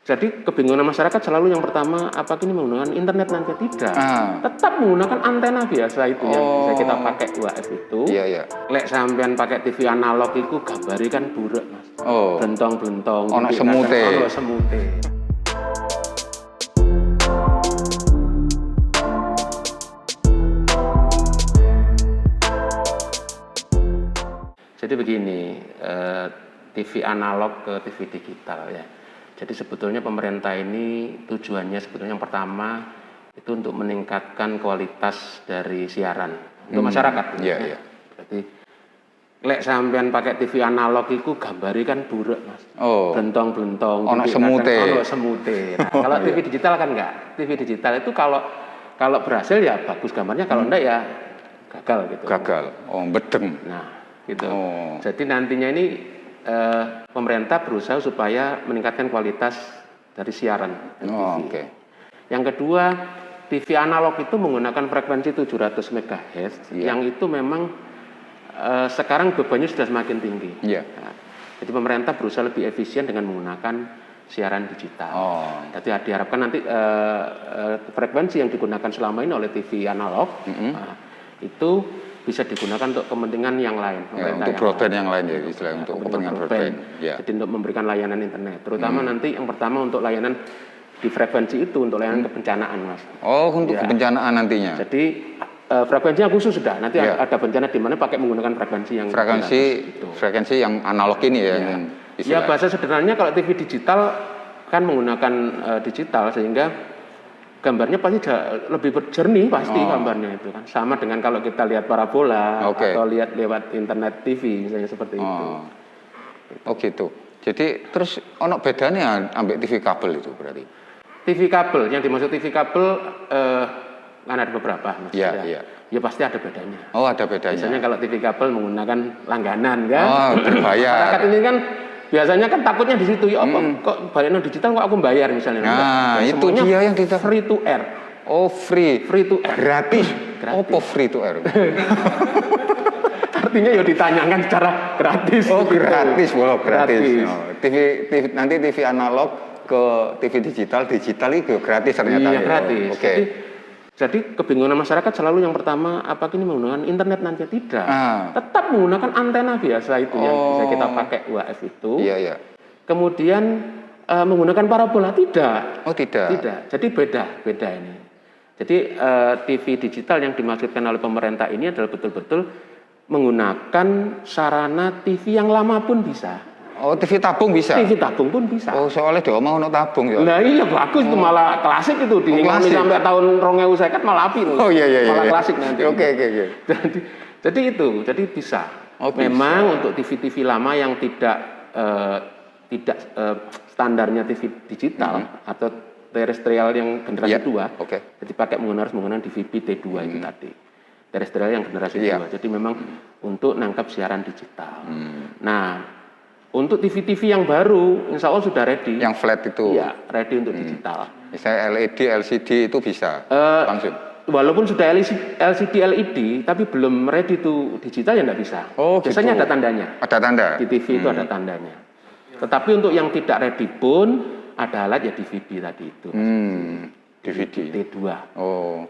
Jadi kebingungan masyarakat selalu yang pertama, apa ini menggunakan internet nanti? Tidak. Tetap menggunakan antena biasa itu yang bisa kita pakai UHF itu. Iya. Lek sampean pakai TV analog itu gambari kan buruk, Mas. Blentong-blentong. Ono semute. Ono semute. Jadi begini, TV analog ke TV digital ya. Jadi sebetulnya pemerintah ini tujuannya sebetulnya yang pertama itu untuk meningkatkan kualitas dari siaran untuk masyarakat. Iya. Berarti lek sampean pakai TV analog itu gambari kan buruk, Mas. Blentong-blentong. Ono semute. Ono semute. Nah, kalau TV digital kan enggak. TV digital itu kalau berhasil ya bagus gambarnya, kalau enggak ya gagal gitu. Gagal. Bedeng. Nah, gitu. Jadi nantinya ini pemerintah berusaha supaya meningkatkan kualitas dari siaran TV. Yang kedua, TV analog itu menggunakan frekuensi 700 MHz yang itu memang sekarang bebannya sudah semakin tinggi. Nah, jadi pemerintah berusaha lebih efisien dengan menggunakan siaran digital. Jadi diharapkan nanti frekuensi yang digunakan selama ini oleh TV analog itu bisa digunakan untuk kepentingan yang lain. Untuk broadband yang lain ya, istilahnya untuk kepentingan broadband. Jadi untuk memberikan layanan internet, terutama nanti yang pertama untuk layanan di frekuensi itu untuk layanan kebencanaan, Mas. Untuk kebencanaan nantinya. Jadi frekuensinya khusus sudah. Nanti ada bencana di mana pakai menggunakan frekuensi yang frekuensi yang analog ini ya. Ya bahasa sederhananya kalau TV digital kan menggunakan digital sehingga gambarnya pasti lebih jernih pasti gambarnya itu kan, sama dengan kalau kita lihat parabola atau lihat lewat internet TV misalnya seperti itu. Gitu. Jadi terus ono bedanya ambek TV kabel itu berarti? TV kabel, yang dimaksud TV kabel kan ada beberapa, Mas. Iya. Ya pasti ada bedanya. Ada bedanya. Biasanya kalau TV kabel menggunakan langganan kan. Berbayar. Masyarakat ini kan biasanya kan takutnya di situ, ya kok bayarnya digital kok aku bayar misalnya. Nah, itu dia yang kita free to air. Free to air. Gratis. Apa free to air? Artinya ya ditanyakan secara gratis. Gratis. TV nanti TV analog ke TV digital itu gratis ternyata. Iya, gratis. Jadi kebingungan masyarakat selalu yang pertama, apa ini menggunakan internet nanti? Tidak. Tetap menggunakan antena biasa itu yang bisa kita pakai UHF itu. Iya. Kemudian menggunakan parabola? Tidak. Tidak. Jadi beda ini. Jadi TV digital yang dimaksudkan oleh pemerintah ini adalah betul-betul menggunakan sarana TV yang lama pun bisa. TV tabung bisa? TV tabung pun bisa. Soalnya dia mau tatabung ya? Nah iya bagus, itu malah klasik itu. Sampai tahun 2050 malah api. Iya. Malah klasik nanti. Oke. Jadi bisa. Memang untuk TV-TV lama yang tidak standarnya TV digital atau terestrial yang generasi 2, jadi pakai menggunakan DVB T2 itu tadi. Terestrial yang generasi 2. Jadi memang untuk nangkap siaran digital. Nah, untuk TV-TV yang baru, insya Allah sudah ready. Yang flat itu? Iya, ready untuk digital. Misalnya LED, LCD itu bisa langsung? Walaupun sudah LCD, LED, tapi belum ready to digital ya nggak bisa. Biasanya ada tandanya. Ada tanda? Di TV itu ada tandanya. Tetapi untuk yang tidak ready pun, ada alat ya DVD tadi itu. DVD T2.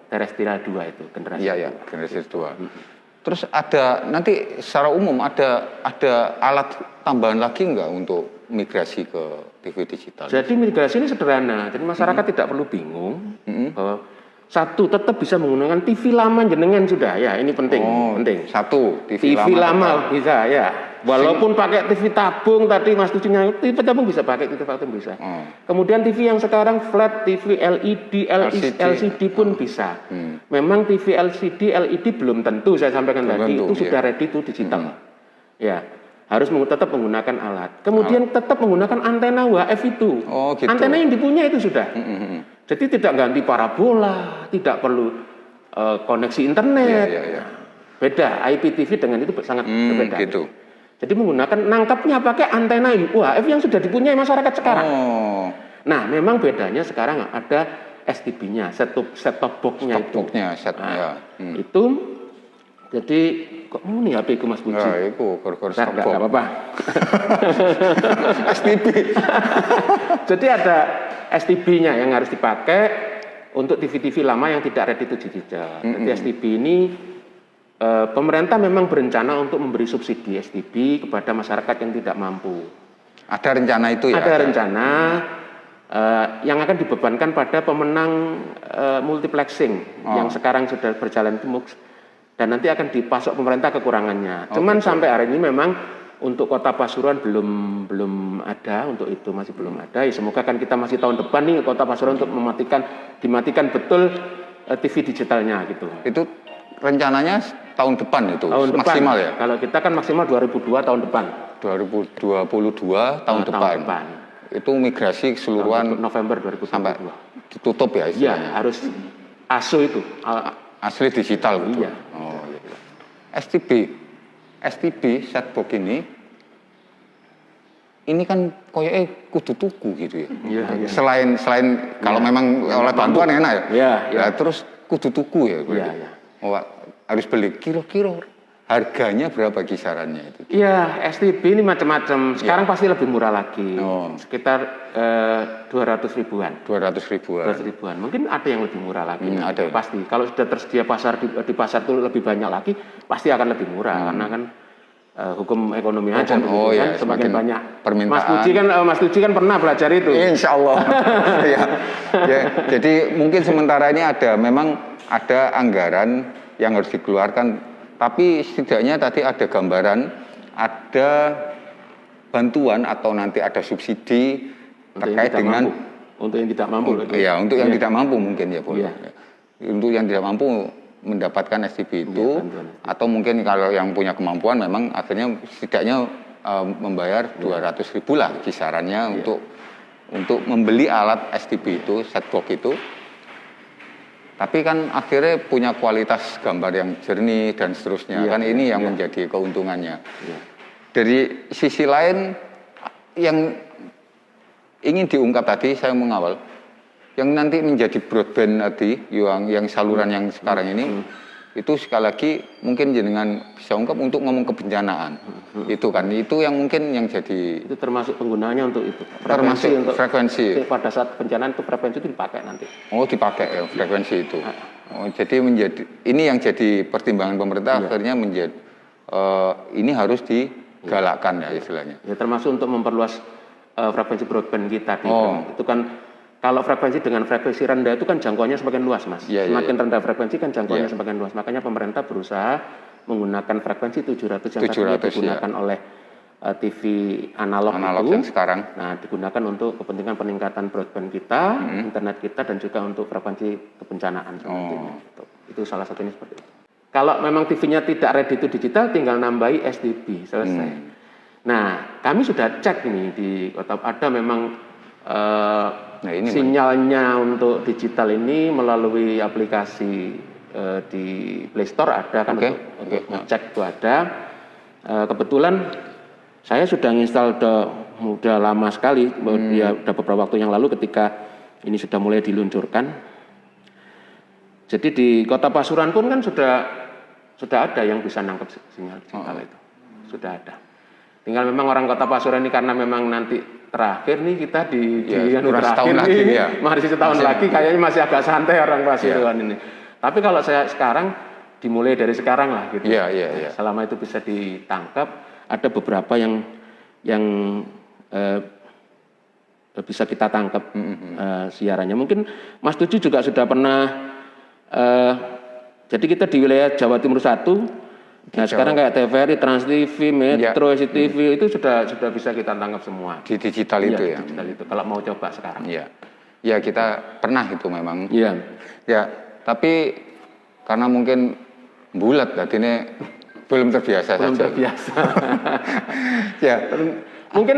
Terestrial 2 itu, generasi 2. Iya, generasi 2. Terus ada nanti secara umum ada alat tambahan lagi nggak untuk migrasi ke TV digital? Jadi migrasi ini sederhana. Jadi masyarakat tidak perlu bingung bahwa satu tetap bisa menggunakan TV lama jenengan sudah ya, ini penting. Satu TV lama bisa ya. Walaupun pakai TV tabung tadi Mas Tujunya, TV tabung bisa pakai, TV tabung bisa. Kemudian TV yang sekarang flat, TV LED, LCD pun bisa. Memang TV LCD, LED belum tentu saya sampaikan tadi itu sudah ready to digital. Ya, harus tetap menggunakan alat. Kemudian tetap menggunakan antena UHF itu. Gitu. Antena yang dipunya itu sudah. Jadi tidak ganti parabola, tidak perlu koneksi internet. Beda, IPTV dengan itu sangat berbeda. Gitu. Jadi menggunakan nangkapnya pakai antena UHF yang sudah dipunyai masyarakat sekarang. Nah, memang bedanya sekarang ada STB-nya, set-top box-nya itu. Itu jadi kok muni HP ku Mas Puji? Iku gor-gor enggak apa-apa. STB. Jadi STB-nya yang harus dipakai untuk TV-TV lama yang tidak ready to digital. Jadi STB ini pemerintah memang berencana untuk memberi subsidi STB kepada masyarakat yang tidak mampu. Ada rencana itu ya? Ada rencana yang akan dibebankan pada pemenang multiplexing yang sekarang sudah berjalan di MUX, dan nanti akan dipasok pemerintah kekurangannya. Cuman sampai hari ini memang untuk Kota Pasuruan belum ada, untuk itu masih belum ada. Ya, semoga kan kita masih tahun depan nih Kota Pasuruan untuk dimatikan betul TV digitalnya gitu. Itu rencananya tahun depan itu tahun maksimal depan. Ya? Kalau kita kan maksimal 2002 tahun depan. 2022 tahun depan. Itu migrasi keseluruhan November 2022. Sampai ditutup ya istilahnya. Iya, harus ASO itu. Asli digital gitu. Iya. Oh, iya. STB setbox ini kan koyoknya kudu tuku gitu ya. Iya. Selain kalau memang oleh bantuan enak ya. Iya. Ya, terus kudu tuku ya. Iya. Oh, harus beli kira-kira harganya berapa kisarannya itu? Iya, STB ini macam-macam. Sekarang pasti lebih murah lagi. Sekitar 200 ribuan. 200 ribuan. Mungkin ada yang lebih murah lagi. Ada. Pasti. Kalau sudah tersedia di pasar itu lebih banyak lagi, pasti akan lebih murah karena kan hukum ekonomi aja. Iya, semakin banyak permintaan. Mas Tuji kan pernah belajar itu. Insya Allah. ya, jadi mungkin sementara ini memang ada anggaran yang harus dikeluarkan. Tapi setidaknya tadi ada gambaran, ada bantuan atau nanti ada subsidi terkait dengan untuk yang tidak mampu. Ya, untuk yang tidak mampu mungkin ya, Bu. Ya. Untuk yang tidak mampu mendapatkan STB itu, atau mungkin kalau yang punya kemampuan memang akhirnya setidaknya membayar 200 ribu lah kisarannya untuk membeli alat STB itu, setbox itu. Tapi kan akhirnya punya kualitas gambar yang jernih dan seterusnya. Kan ini yang menjadi keuntungannya. Dari sisi lain yang ingin diungkap tadi saya mengawal, yang nanti menjadi broadband tadi, yang saluran yang sekarang ini, itu sekali lagi mungkin jenengan bisa ungkap untuk ngomong kebencanaan. Itu kan, itu yang mungkin yang jadi... Itu termasuk penggunaannya untuk itu. Termasuk frekuensi. Pada saat bencana itu frekuensi itu dipakai nanti. Oh, dipakai ya frekuensi itu. Oh, jadi ini yang jadi pertimbangan pemerintah akhirnya menjadi ini harus digalakkan ya istilahnya. Ya, termasuk untuk memperluas frekuensi broadband kita. Itu kan kalau frekuensi dengan frekuensi rendah itu kan jangkauannya semakin luas, Mas. Semakin rendah frekuensi kan jangkauannya semakin luas. Makanya pemerintah berusaha menggunakan frekuensi 700 yang tadinya digunakan oleh TV analog itu. Yang sekarang. Nah, digunakan untuk kepentingan peningkatan broadband kita, internet kita, dan juga untuk frekuensi kebencanaan. Itu salah satunya seperti itu. Kalau memang TV-nya tidak ready to digital, tinggal nambahi STB, selesai. Nah, kami sudah cek ini di kota, ada memang sinyalnya untuk digital ini melalui aplikasi di Play Store ada kan untuk ngecek itu ada. Kebetulan saya sudah nginstal udah lama sekali, udah beberapa waktu yang lalu ketika ini sudah mulai diluncurkan. Jadi di Kota Pasuruan pun kan sudah ada yang bisa nangkep sinyal digital itu, sudah ada. Tinggal memang orang Kota Pasuruan ini karena memang nanti terakhir nih kita terakhir nih, masih setahun lagi kayaknya masih agak santai orang Pasuruan ini. Tapi kalau saya sekarang dimulai dari sekarang lah gitu. Selama itu bisa ditangkap, ada beberapa yang bisa kita tangkap siarannya. Mungkin Mas Tuju juga sudah pernah. Jadi kita di wilayah Jawa Timur 1. Nah sekarang kayak TVRI, Trans TV, Metro, SCTV itu sudah bisa kita tangkap semua. Di digital itu ya? Digital itu, kalau mau coba sekarang. Ya kita pernah itu memang. Ya, tapi karena mungkin bulat, artinya belum terbiasa belum saja. Terbiasa. Mungkin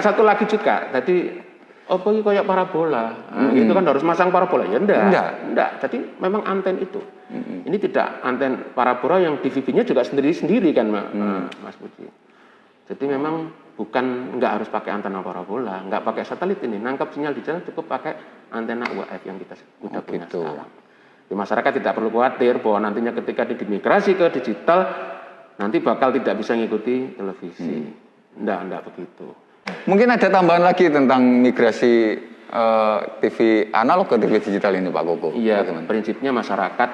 satu lagi juga, tadi apa ini kayak parabola, itu kan harus masang parabola, ya enggak. Jadi memang anten itu. Ini tidak anten parabola yang DVB-nya juga sendiri kan, Mas Puji. Jadi memang enggak harus pakai antena parabola, enggak pakai satelit ini, nangkap sinyal di jalan cukup pakai antena UHF yang kita sudah punya sekarang. Di masyarakat tidak perlu khawatir bahwa nantinya ketika dimigrasi ke digital nanti bakal tidak bisa mengikuti televisi. Enggak begitu. Mungkin ada tambahan lagi tentang migrasi TV analog ke TV digital ini Pak Koko? Iya, prinsipnya masyarakat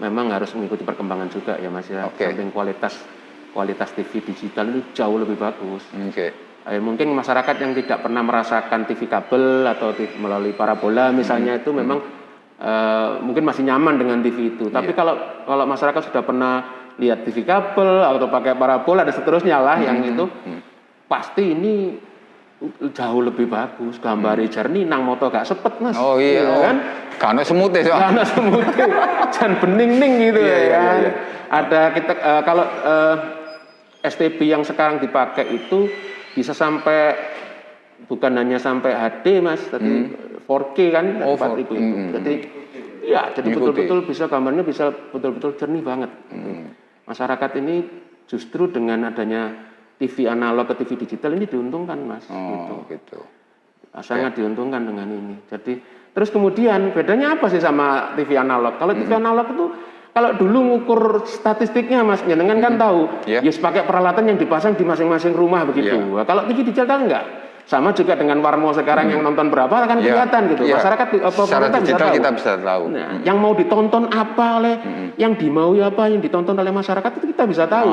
memang harus mengikuti perkembangan juga ya Mas ya. Samping kualitas TV digital itu jauh lebih bagus. Mungkin masyarakat yang tidak pernah merasakan TV kabel atau TV melalui parabola misalnya itu memang mungkin masih nyaman dengan TV itu. Tapi kalau masyarakat sudah pernah lihat TV kabel atau pakai parabola dan seterusnya lah yang itu pasti ini jauh lebih bagus, gambarnya jernih, nang moto gak sepet Mas. Oh iya, kan? Karena semutnya so. Karena semutnya, jangan bening-ning gitu kan. Ada kita kalau STB yang sekarang dipakai itu bisa sampai bukan hanya sampai HD Mas, tapi 4K kan 4000 itu. Jadi ya, jadi betul-betul bisa gambarnya bisa betul-betul jernih banget. Masyarakat ini justru dengan adanya TV analog ke TV digital ini diuntungkan Mas. Gitu. Sangat diuntungkan dengan ini. Jadi terus kemudian bedanya apa sih sama TV analog? Kalau TV analog itu kalau dulu ngukur statistiknya Mas, jenengan kan tahu, pakai peralatan yang dipasang di masing-masing rumah begitu. Kalau TV digital enggak. Sama juga dengan Warmo sekarang yang nonton berapa akan kelihatan gitu. Masyarakat secara digital kita bisa tahu. Nah, yang mau ditonton apa oleh yang dimaui apa yang ditonton oleh masyarakat itu kita bisa tahu.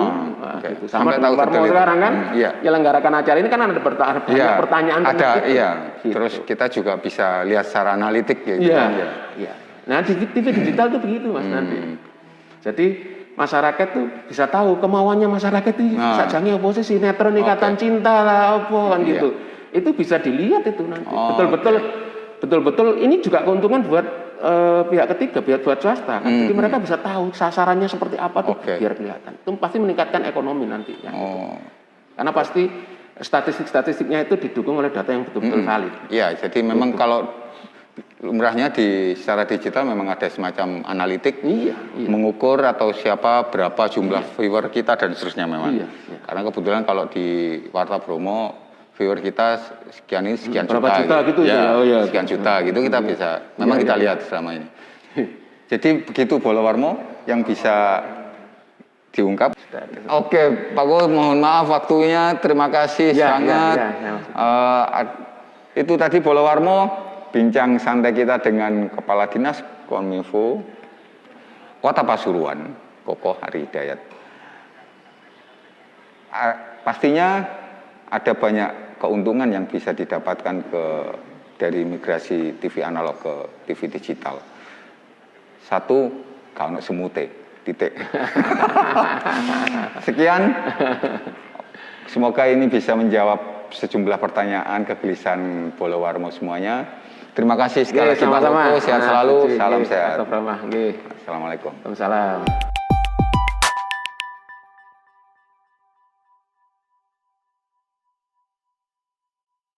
Gitu. Sama dengan Warmo sekarang kan menyelenggarakan acara ini kan ada banyak pertanyaan gitu. Terus kita juga bisa lihat secara analitik gitu. Nah, di TV digital itu begitu Mas nanti. Jadi masyarakat tuh bisa tahu kemauannya masyarakat itu sajangnya apa sih sinetron Ikatan Cinta lah apa kan gitu. Itu bisa dilihat itu nanti. Betul-betul ini juga keuntungan buat pihak ketiga, buat swasta kan. Jadi mereka bisa tahu sasarannya seperti apa tuh biar kelihatan. Itu pasti meningkatkan ekonomi nantinya. Karena pasti statistik-statistiknya itu didukung oleh data yang betul-betul valid. Iya, jadi memang kalau lumrahnya secara digital memang ada semacam analitik mengukur atau siapa berapa jumlah viewer kita dan seterusnya memang. Karena kebetulan kalau di Warta Bromo viewer kita sekian ini sekian juta gitu sekian juta gitu kita bisa memang kita lihat selama ini. Jadi begitu Bola Warmo yang bisa diungkap. Oke, Pak Go, mohon maaf waktunya, terima kasih sangat. Itu tadi Bola Warmo bincang santai kita dengan Kepala Dinas Kominfo Kota Pasuruan, Koko Hari Hidayat. Pastinya ada banyak keuntungan yang bisa didapatkan dari migrasi TV analog ke TV digital. Satu, kalau semute, titik. Sekian, semoga ini bisa menjawab sejumlah pertanyaan kegelisahan Bola Warmo semuanya. Terima kasih sekali lagi Pak Koko, sehat selalu, salam sehat. Assalamualaikum. Assalamualaikum. Waalaikumsalam.